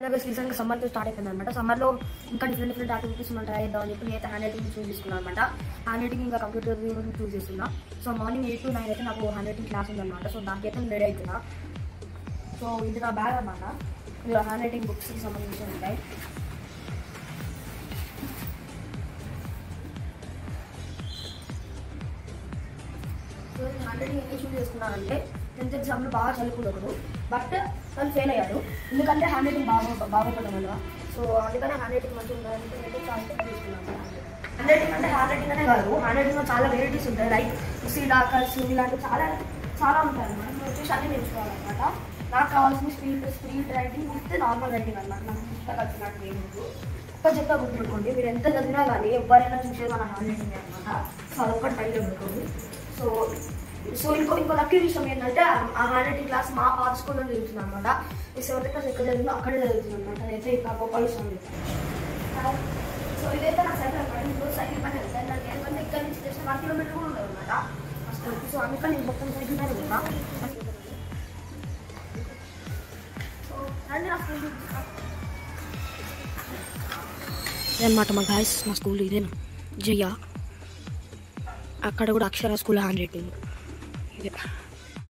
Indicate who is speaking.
Speaker 1: రీసెంట్గా సమ్మర్తో స్టార్ట్ అయిపోయింది అనమాట. సమ్మర్లో ఇంకా డిఫరెంట్ యాక్టివిటీస్ మనం ట్రై చేద్దామని చెప్పి నేనైతే హ్యాండ్ రైటింగ్ చూస్ చేసుకున్నాను అనమాట. హ్యాండ్ రైటింగ్ ఇంకా కంప్యూటర్ చూస్ చేస్తున్నా. సో మార్నింగ్ 8 to 9 అయితే నాకు హ్యాండ్ రైటింగ్ క్లాస్ ఉందన్నమాట. సో దానికైతే నేను రెడీ అవుతున్నా. సో ఇది నా బ్యాగ్ అనమాట. ఇలా హ్యాండ్ రైటింగ్ బుక్స్కి సంబంధించి ఉంటాయి. సో నేను హ్యాండ్ రైటింగ్ ఎందుకు చూస్ చేసుకున్నానంటే 10th ఎగ్జామ్లో బాగా చదువుకోకూడదు, బట్ తను ఫెయిల్ అయ్యాడు. ఎందుకంటే హ్యాండ్ రైటింగ్ బాగుపడడం వల్ల. సో అందుకనే హ్యాండ్ రైటింగ్ మంచిగా ఉండాలంటే నేనైతే చాలా తీసుకున్నాను. హ్యాండ్ రైటింగ్ అంటే హ్యాండ్ రైటింగ్ అనే కాదు, హ్యాండ్ రైటింగ్లో చాలా వెరైటీస్ ఉంటాయి. లైక్ సీడాకల్స్ ఇలాంటివి చాలా ఉంటాయి అనమాట. నేను వచ్చేసి అన్నీ నేర్చుకోవాలన్నమాట. నాకు కావాల్సిన speed writing with normal writing అనమాట. నాకు పుస్తకాలు నాకు ఏమి ఒక్క చెప్తా గుర్తుపెట్టుకోండి. మీరు ఎంత చదివినా కానీ ఎవరైనా చూసేది మన హ్యాండ్ రైటింగ్ అనమాట. సో అదొక్కటి టైంలో పెట్టుకోండి. సో ఇంకో లక్కీ విషయం ఏంటంటే ఆ హ్యాండ్ రైటింగ్ క్లాస్ మా పాత స్కూల్లో జరుగుతుంది అనమాట. ఈ 7th క్లాస్ ఎక్కడ జరిగిందో అక్కడే జరుగుతుంది అనమాట. అదైతే ఇంకా గొప్ప విషయం. సో ఇదైతే నాకు సైకిల్ అనమాట. ఇప్పుడు సైకిల్ పని వెళ్తాను. నాకు ఎందుకంటే ఇక్కడ నుంచి చేసిన 1 kilometer కూడా ఉండదు అనమాట ఫస్ట్. సో అందుకని నేను మొత్తం సైకిల్ పని వెళ్తా. సో రండి నా స్కూల్ ఇదనమాట. మా గాయస్ మా స్కూల్ ఇదేనా జయ్య. అక్కడ కూడా అక్షర స్కూల్ హ్యాండ్ రైటింగ్ ఇదే.